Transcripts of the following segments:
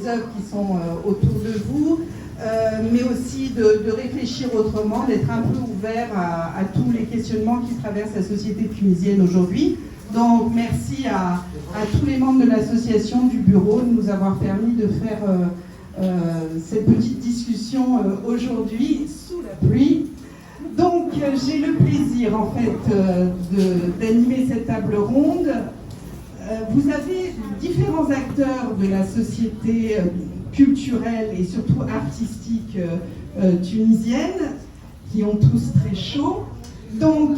les œuvres qui sont autour de vous, mais aussi de réfléchir autrement, d'être un peu ouvert à tous les questionnements qui traversent la société tunisienne aujourd'hui. Donc merci à tous les membres de l'association, du bureau, de nous avoir permis de faire cette petite discussion aujourd'hui sous la pluie. Donc j'ai le plaisir en fait d'animer cette table ronde. Vous avez différents acteurs de la société culturelle et surtout artistique tunisienne qui ont tous très chaud. Donc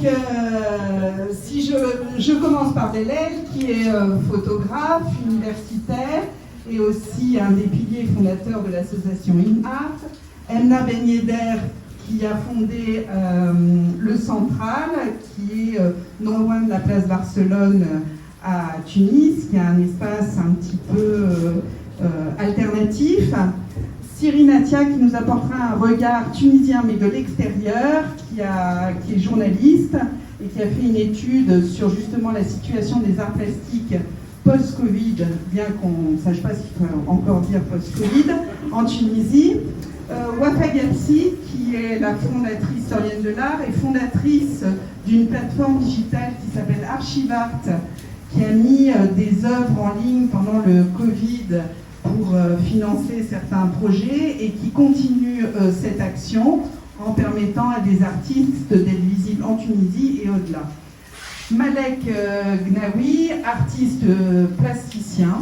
si je commence par Belel, qui est photographe, universitaire et aussi un des piliers fondateurs de l'association InArt. Emna Ben Yedder, qui a fondé le Central, qui est non loin de la place Barcelone à Tunis, qui a un espace un petit peu alternatif. Cyril Natia, qui nous apportera un regard tunisien mais de l'extérieur, qui est journaliste et qui a fait une étude sur justement la situation des arts plastiques post-Covid, bien qu'on ne sache pas ce qu'il faut encore dire post-Covid, en Tunisie. Wafa Gatsi, qui est la fondatrice historienne de l'art et fondatrice d'une plateforme digitale qui s'appelle Archivart, qui a mis des œuvres en ligne pendant le Covid pour financer certains projets et qui continue cette action en permettant à des artistes d'être visibles en Tunisie et au-delà. Malek Gnawi, artiste plasticien,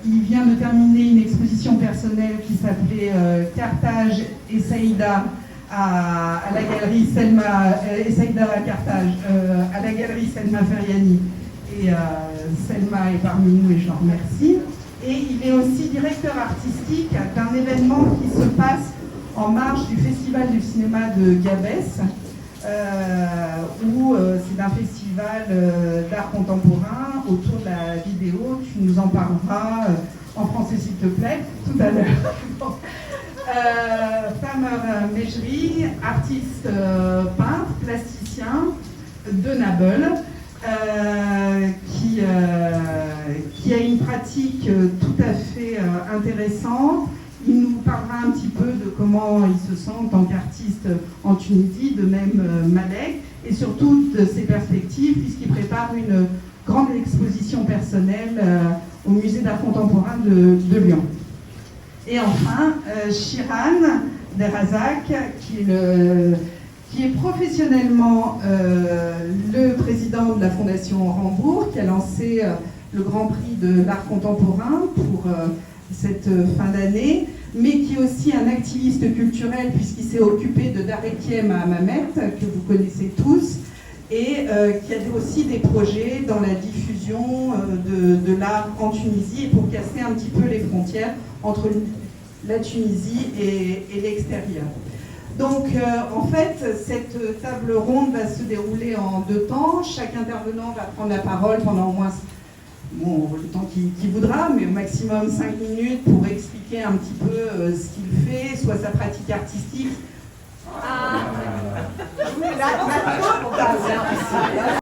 il vient de terminer une exposition personnelle qui s'appelait Carthage et Saïda à la galerie Selma Saïda à Carthage, à la galerie Selma Feriani. Et Selma est parmi nous et je l'en remercie. Et il est aussi directeur artistique d'un événement qui se passe en marge du Festival du cinéma de Gabès, où c'est un festival d'art contemporain autour de la vidéo. Tu nous en parleras en français s'il te plaît, tout à l'heure. Tamer Mejri, artiste peintre, plasticien de Naples, qui a une pratique tout à fait intéressante. Il nous parlera un petit peu de comment il se sent en tant qu'artiste en Tunisie, de même Malek, et surtout de ses perspectives, puisqu'il prépare une grande exposition personnelle au musée d'art contemporain de Lyon. Et enfin, Shiran Derazak, qui est professionnellement le président de la Fondation Rambourg, qui a lancé le Grand Prix de l'art contemporain pour cette fin d'année, mais qui est aussi un activiste culturel puisqu'il s'est occupé de Darekiem à Hammamet, que vous connaissez tous, et qui a aussi des projets dans la diffusion de l'art en Tunisie et pour casser un petit peu les frontières entre la Tunisie et l'extérieur. Donc en fait, cette table ronde va se dérouler en 2 temps. Chaque intervenant va prendre la parole pendant au moins le temps qu'il voudra, mais au maximum 5 minutes pour expliquer un petit peu ce qu'il fait, soit sa pratique artistique.